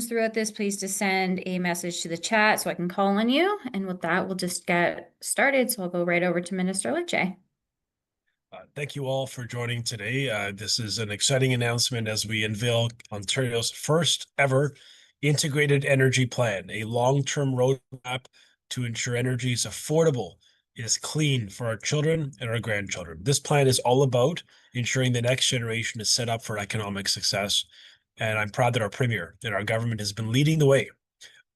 throughout this, please to send a message to the chat so I can call on you. And with that, we'll just get started. So I'll go right over to Minister Lecce. Thank you all for joining today. This is an exciting announcement as we unveil Ontario's first ever integrated energy plan, a long-term roadmap to ensure energy is affordable, is clean for our children and our grandchildren. This plan is all about ensuring the next generation is set up for economic success. And I'm proud that our Premier and our government has been leading the way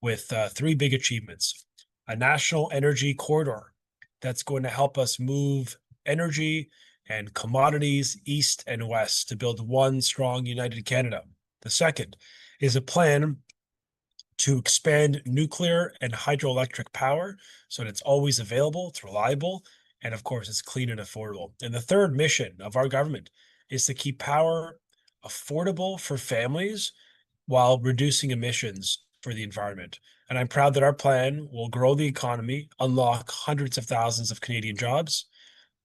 with three big achievements. A national energy corridor that's going to help us move energy and commodities east and west to build one strong united Canada. The second is a plan to expand nuclear and hydroelectric power so that it's always available, it's reliable, and of course, it's clean and affordable. And the third mission of our government is to keep power affordable for families while reducing emissions for the environment. And I'm proud that our plan will grow the economy, unlock hundreds of thousands of Canadian jobs,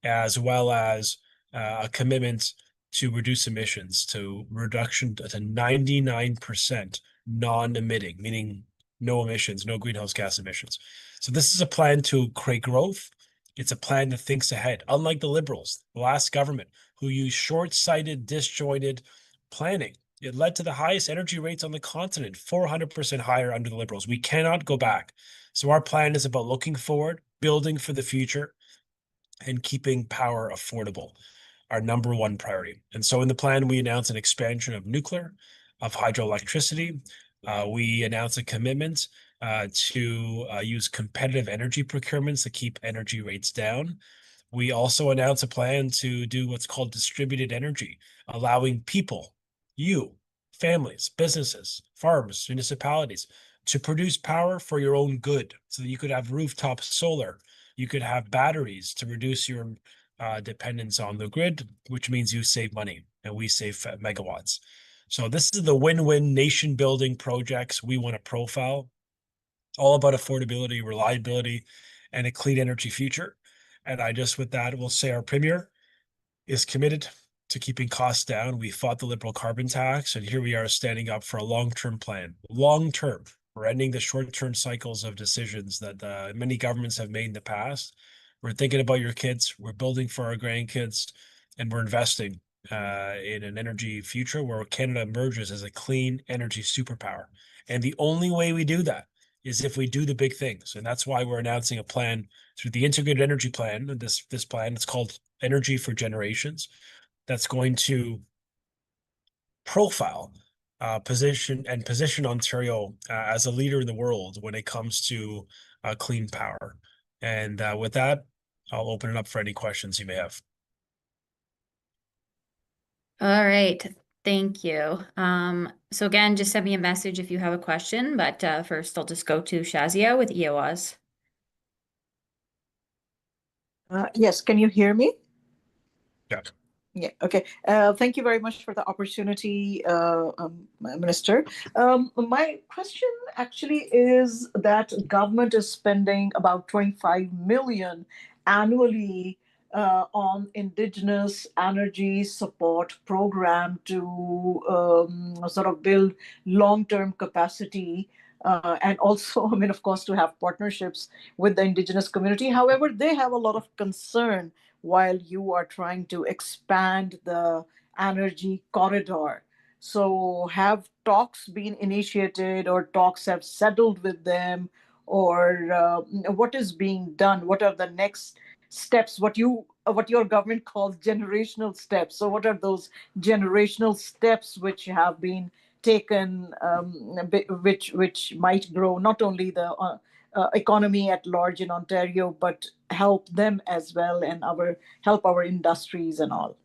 as well as a commitment to reduce emissions to reduction to 99% non-emitting, meaning no emissions, no greenhouse gas emissions. So this is a plan to create growth. It's a plan that thinks ahead, unlike the Liberals, the last government, who used short-sighted, disjointed planning. It led to the highest energy rates on the continent, 400% higher under the Liberals. We cannot go back. So our plan is about looking forward, building for the future, and keeping power affordable, our number one priority. And so in the plan, we announced an expansion of nuclear, of hydroelectricity. We announced a commitment to use competitive energy procurements to keep energy rates down. We also announced a plan to do what's called distributed energy, allowing people, you, families, businesses, farms, municipalities, to produce power for your own good so that you could have rooftop solar. You could have batteries to reduce your dependence on the grid, which means you save money and we save megawatts. So this is the win-win nation building projects we want to profile, all about affordability, reliability, and a clean energy future. And I just, with that, will say our Premier is committed to keeping costs down. We fought the Liberal carbon tax, and here we are standing up for a long-term plan. Long-term. We're ending the short-term cycles of decisions that many governments have made in the past. We're thinking about your kids. We're building for our grandkids, and we're investing in an energy future where Canada emerges as a clean energy superpower. And the only way we do that is if we do the big things. And that's why we're announcing a plan through the Integrated Energy Plan. This plan, it's called Energy for Generations, that's going to profile position Ontario as a leader in the world when it comes to clean power. And with that, I'll open it up for any questions you may have. All right. Thank you. So again, just send me a message if you have a question, but first I'll just go to Shazia with EOS. Yes, can you hear me? Yeah. Yeah, okay. Thank you very much for the opportunity, Minister. My question actually is that government is spending about 25 million annually on Indigenous energy support program to sort of build long-term capacity and also, I mean, of course, to have partnerships with the Indigenous community. However, they have a lot of concern while you are trying to expand the energy corridor. So have talks been initiated or talks have settled with them, or what is being done? What are the next steps? What your government calls generational steps. So what are those generational steps which have been taken, which might grow not only the economy at large in Ontario, but help them as well and help our industries and all.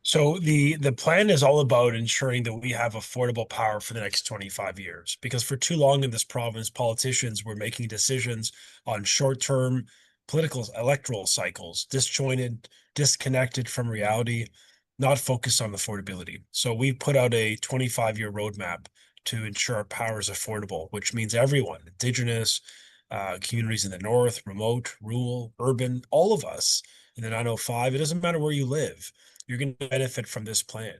So the plan is all about ensuring that we have affordable power for the next 25 years, because for too long in this province, politicians were making decisions on short-term political electoral cycles, disjointed, disconnected from reality, not focused on affordability. So we put out a 25-year roadmap to ensure our power is affordable, which means everyone, Indigenous, communities in the north, remote, rural, urban, all of us in the 905, it doesn't matter where you live, you're going to benefit from this plan.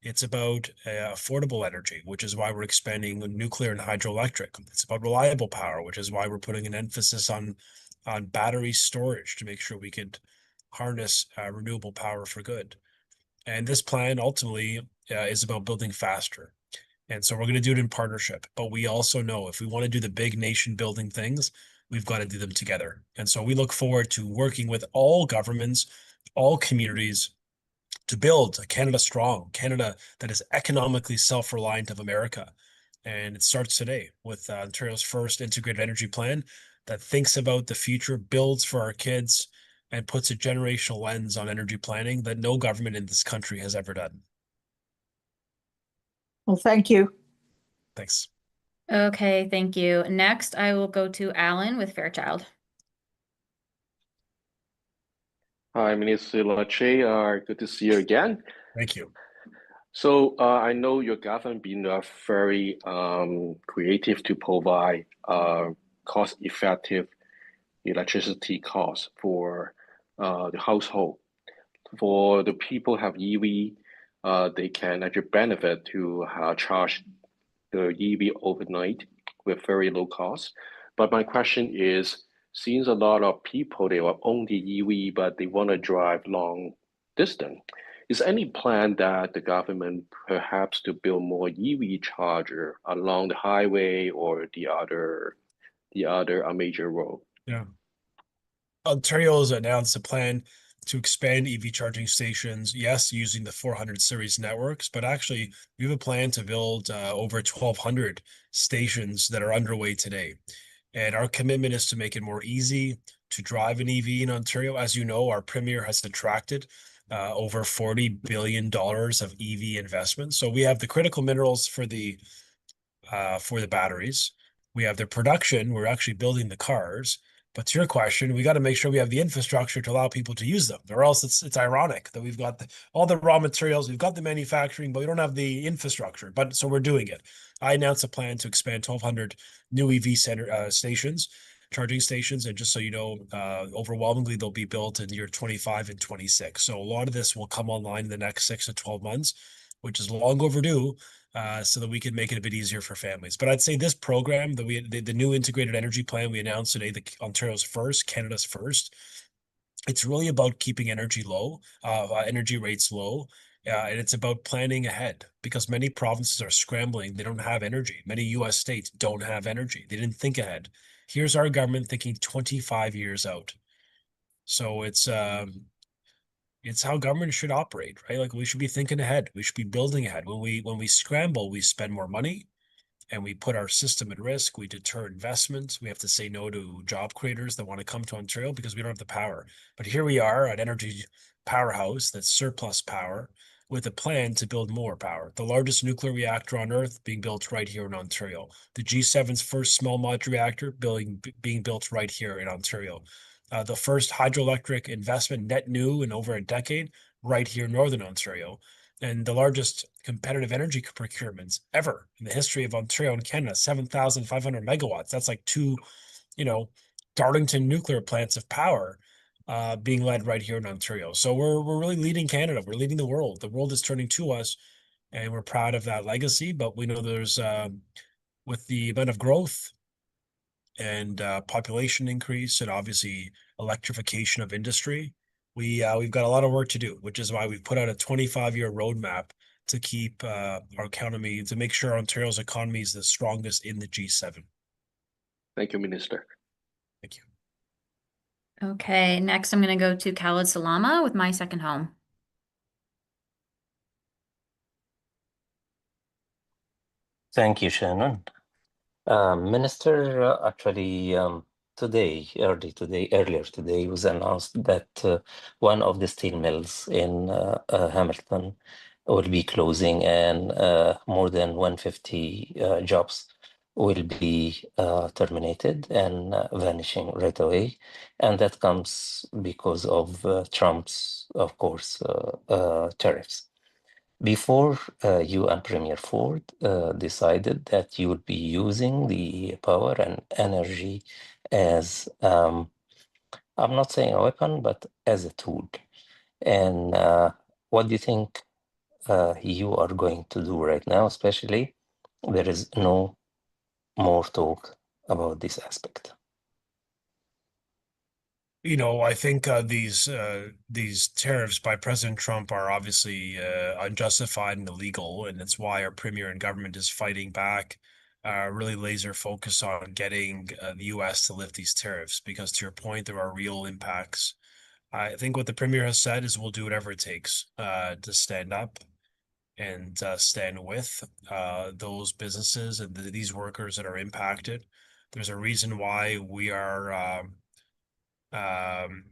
It's about affordable energy, which is why we're expanding nuclear and hydroelectric. It's about reliable power, which is why we're putting an emphasis on battery storage to make sure we could harness renewable power for good. And this plan ultimately is about building faster. And so we're going to do it in partnership. But we also know if we want to do the big nation building things, we've got to do them together. And so we look forward to working with all governments, all communities to build a Canada strong, Canada that is economically self-reliant of America. And it starts today with Ontario's first integrated energy plan that thinks about the future, builds for our kids, and puts a generational lens on energy planning that no government in this country has ever done. Well, thank you. Thanks. Okay, thank you. Next, I will go to Alan with Fairchild. Hi, Minister Lecce. Good to see you again. Thank you. So I know your government been very creative to provide cost-effective electricity costs for the household. For the people have EV, they can actually benefit to charge the EV overnight with very low cost. But my question is, since a lot of people they will own the EV, but they want to drive long distance, is any plan that the government perhaps to build more EV charger along the highway or the other major road? Yeah. Ontario has announced a plan to expand EV charging stations, yes, using the 400 series networks, but actually we have a plan to build over 1,200 stations that are underway today. And our commitment is to make it more easy to drive an EV in Ontario. As you know, our premier has attracted over $40 billion of EV investment. So we have the critical minerals for the batteries. We have the production. We're actually building the cars. But to your question, we got to make sure we have the infrastructure to allow people to use them, or else it's ironic that we've got all the raw materials, we've got the manufacturing, but we don't have the infrastructure. But so we're doing it. I announced a plan to expand 1,200 new EV stations, charging stations, and just so you know, overwhelmingly they'll be built in year 25 and 26. So a lot of this will come online in the next 6 to 12 months, which is long overdue so that we can make it a bit easier for families. But I'd say this program, the new integrated energy plan we announced today, the Ontario's first, Canada's first, it's really about keeping energy rates low. And it's about planning ahead because many provinces are scrambling. They don't have energy. Many US states don't have energy. They didn't think ahead. Here's our government thinking 25 years out. So it's how government should operate, right? Like we should be thinking ahead. We should be building ahead. When we scramble, we spend more money and we put our system at risk. We deter investments. We have to say no to job creators that want to come to Ontario because we don't have the power. But here we are, an energy powerhouse that's surplus power with a plan to build more power. The largest nuclear reactor on Earth being built right here in Ontario. The G7's first small modular reactor being built right here in Ontario. The first hydroelectric investment net new in over a decade right here in Northern Ontario. And the largest competitive energy procurements ever in the history of Ontario and Canada, 7,500 megawatts. That's like two, Darlington nuclear plants of power being led right here in Ontario. So we're really leading Canada. We're leading the world. The world is turning to us, and we're proud of that legacy. But we know there's with the amount of growth and population increase and obviously electrification of industry, we've got a lot of work to do, which is why we've put out a 25-year roadmap to keep our economy, to make sure Ontario's economy is the strongest in the G7. Thank you, Minister. Thank you. Okay, next I'm going to go to Khaled Salama with My Second Home. Thank you, Shannon. Minister, actually, earlier today, was announced that one of the steel mills in Hamilton will be closing, and more than 150 jobs will be terminated and vanishing right away. And that comes because of Trump's, of course, tariffs. Before you and Premier Ford decided that you would be using the power and energy as, I'm not saying a weapon, but as a tool. And what do you think you are going to do right now, especially there is no more talk about this aspect? I think these tariffs by President Trump are obviously unjustified and illegal, and it's why our premier and government is fighting back, really laser focused on getting the U.S. to lift these tariffs. Because to your point, there are real impacts. I think what the premier has said is we'll do whatever it takes to stand up and stand with those businesses and these workers that are impacted. There's a reason why um,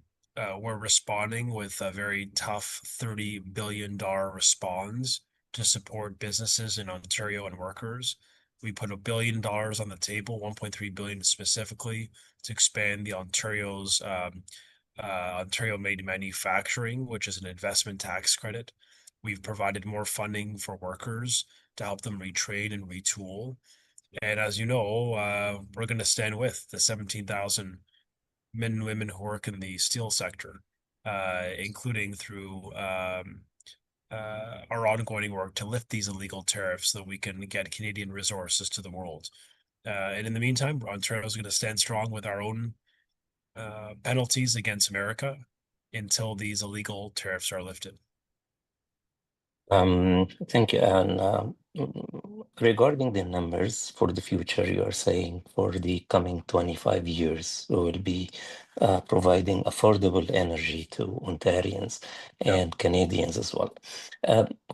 we're responding with a very tough $30 billion response to support businesses in Ontario and workers. We put $1 billion on the table, 1.3 billion specifically, to expand the Ontario-made manufacturing, which is an investment tax credit. We've provided more funding for workers to help them retrain and retool. And as you know, we're going to stand with the 17,000 men and women who work in the steel sector, including through our ongoing work to lift these illegal tariffs so that we can get Canadian resources to the world. And in the meantime, Ontario is going to stand strong with our own penalties against America until these illegal tariffs are lifted. Thank you. And regarding the numbers for the future, you are saying for the coming 25 years, we will be providing affordable energy to Ontarians and Canadians as well.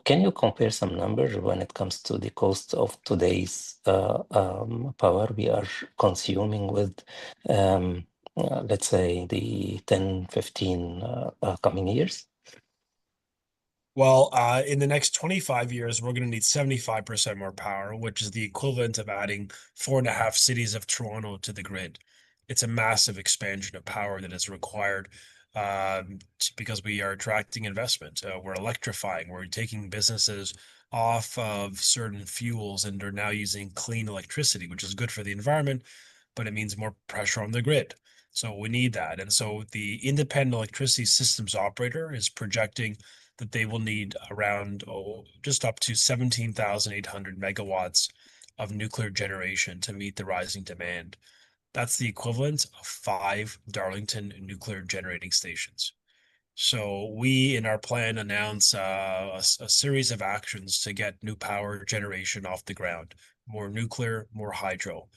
Can you compare some numbers when it comes to the cost of today's power we are consuming with, let's say, the 10, 15 coming years? Well, in the next 25 years, we're going to need 75% more power, which is the equivalent of adding 4.5 cities of Toronto to the grid. It's a massive expansion of power that is required because we are attracting investment. We're electrifying. We're taking businesses off of certain fuels and are now using clean electricity, which is good for the environment, but it means more pressure on the grid. So we need that. And so the independent electricity systems operator is projecting that they will need around just up to 17,800 megawatts of nuclear generation to meet the rising demand. That's the equivalent of 5 Darlington nuclear generating stations. So we, in our plan, announce a series of actions to get new power generation off the ground, more nuclear, more hydro.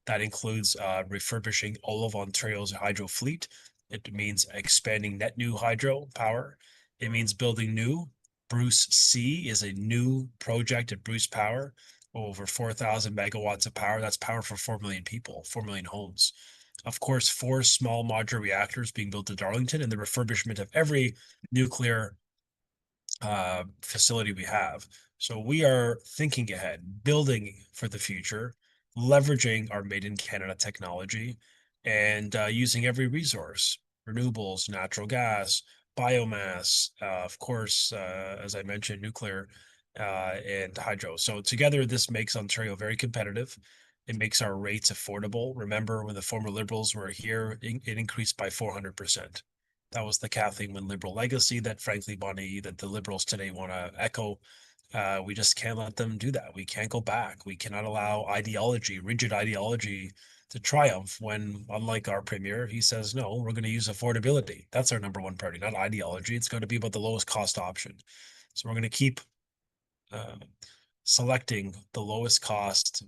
That includes refurbishing all of Ontario's hydro fleet. It means expanding net new hydro power. It means building new. Bruce C is a new project at Bruce Power, over 4,000 megawatts of power. That's power for 4 million people, 4 million homes. Of course, 4 small modular reactors being built at Darlington and the refurbishment of every nuclear facility we have. So we are thinking ahead, building for the future, leveraging our made in Canada technology, and using every resource, renewables, natural gas, biomass, of course, as I mentioned, nuclear and hydro. So together, this makes Ontario very competitive. It makes our rates affordable. Remember, when the former Liberals were here, it increased by 400%. That was the Kathleen Wynne Liberal legacy that, frankly, Bonnie, that the Liberals today want to echo. We just can't let them do that. We can't go back. We cannot allow ideology, rigid ideology, to triumph when, unlike our premier, he says, no, we're going to use affordability. That's our number one priority, not ideology. It's going to be about the lowest cost option. So we're going to keep selecting the lowest cost,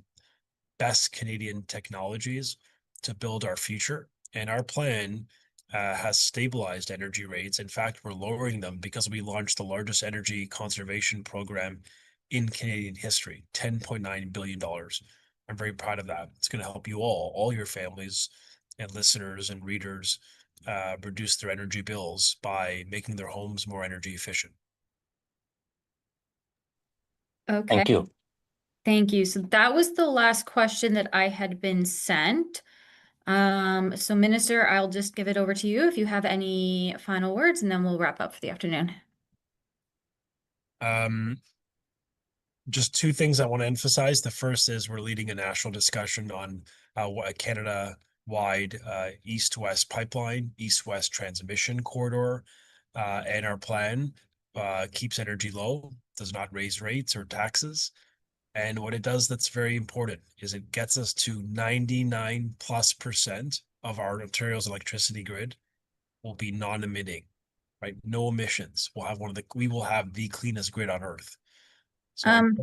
best Canadian technologies to build our future. And our plan has stabilized energy rates. In fact, we're lowering them because we launched the largest energy conservation program in Canadian history, $10.9 billion. I'm very proud of that. It's going to help you all your families and listeners and readers reduce their energy bills by making their homes more energy efficient. Okay. Thank you. Thank you. So that was the last question that I had been sent. So Minister, I'll just give it over to you if you have any final words, and then we'll wrap up for the afternoon. Just 2 things I want to emphasize. The first is we're leading a national discussion on a Canada-wide east-west pipeline, east-west transmission corridor, and our plan keeps energy low, does not raise rates or taxes. And what it does that's very important is it gets us to 99+% of our Ontario's electricity grid will be non-emitting, right? No emissions. We will have the cleanest grid on earth. So I'm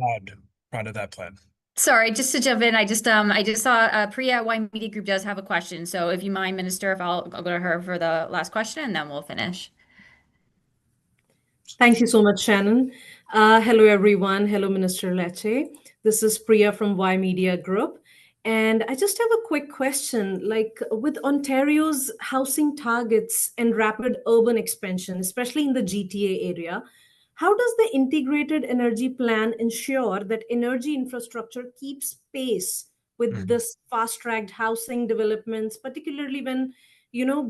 proud of that plan. Sorry, just to jump in, I just saw Priya at Y Media Group does have a question. So if you mind, Minister, if I'll go to her for the last question and then we'll finish. Thank you so much, Shannon. Hello, everyone. Hello, Minister Lecce. This is Priya from Y Media Group. And I just have a quick question. Like with Ontario's housing targets and rapid urban expansion, especially in the GTA area, how does the integrated energy plan ensure that energy infrastructure keeps pace with this fast-tracked housing developments, particularly when,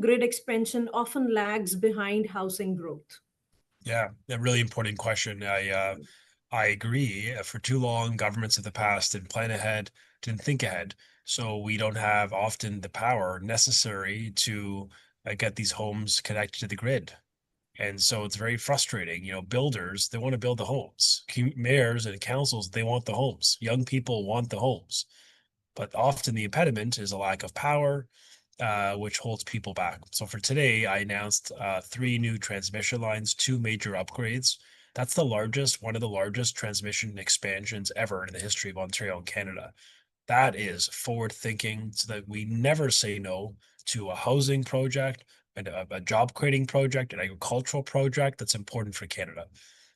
grid expansion often lags behind housing growth? Yeah, a really important question. I agree. For too long, governments of the past didn't plan ahead, didn't think ahead. So we don't have often the power necessary to get these homes connected to the grid. And so it's very frustrating. Builders, they want to build the homes. Mayors and councils, they want the homes. Young people want the homes. But often the impediment is a lack of power, which holds people back. So for today, I announced 3 new transmission lines, 2 major upgrades. That's one of the largest transmission expansions ever in the history of Ontario and Canada. That is forward thinking so that we never say no to a housing project and a job creating project, an agricultural project that's important for Canada.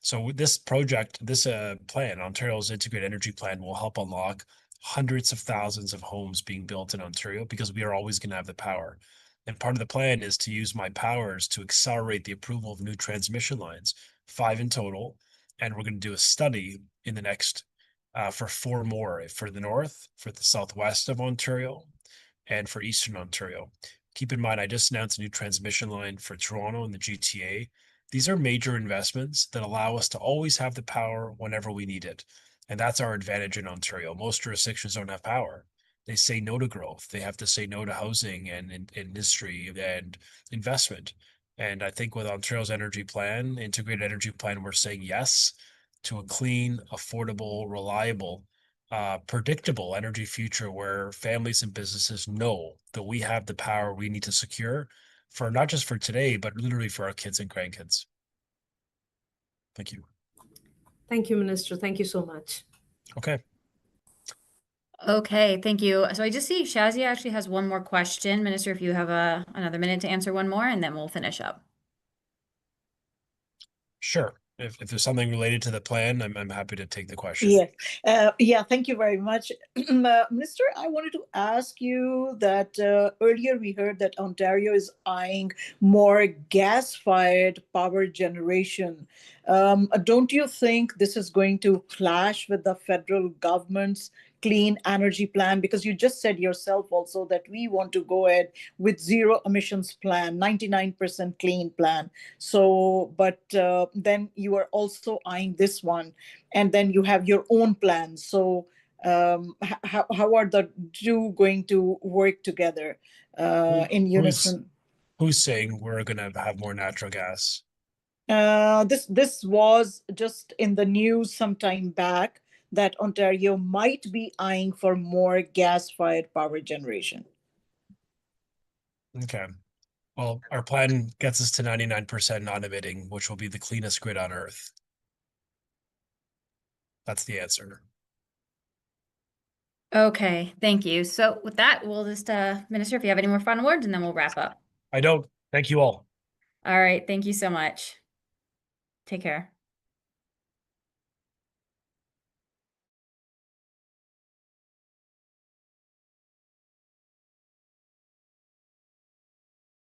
So this project, this plan, Ontario's integrated energy plan, will help unlock hundreds of thousands of homes being built in Ontario because we are always going to have the power. And part of the plan is to use my powers to accelerate the approval of new transmission lines, 5 in total. And we're going to do a study in the next for 4 more for the north, for the southwest of Ontario, and for eastern Ontario. Keep in mind, I just announced a new transmission line for Toronto and the GTA. These are major investments that allow us to always have the power whenever we need it. And that's our advantage in Ontario. Most jurisdictions don't have power. They say no to growth. They have to say no to housing and industry and investment. And I think with Ontario's energy plan, integrated energy plan, we're saying yes to a clean, affordable, reliable, predictable energy future where families and businesses know that we have the power we need to secure for not just for today, but literally for our kids and grandkids. Thank you. Thank you, Minister. Thank you so much. Okay. Okay, thank you. So I just see Shazia actually has one more question. Minister, if you have another minute to answer one more, and then we'll finish up. Sure. If there's something related to the plan, I'm happy to take the question. Yeah, thank you very much. Minister, I wanted to ask you that earlier we heard that Ontario is eyeing more gas-fired power generation. Don't you think this is going to clash with the federal government's clean energy plan? Because you just said yourself also that we want to go ahead with zero emissions plan, 99% clean plan. So, but then you are also eyeing this one, and then you have your own plans. So how are the two going to work together in unison? Who's saying we're going to have more natural gas? This was just in the news some time back that Ontario might be eyeing for more gas-fired power generation. Okay. Well, our plan gets us to 99% non-emitting, which will be the cleanest grid on Earth. That's the answer. Okay, thank you. So with that, we'll just, Minister, if you have any more final words, and then we'll wrap up. I don't. Thank you all. All right, thank you so much. Take care.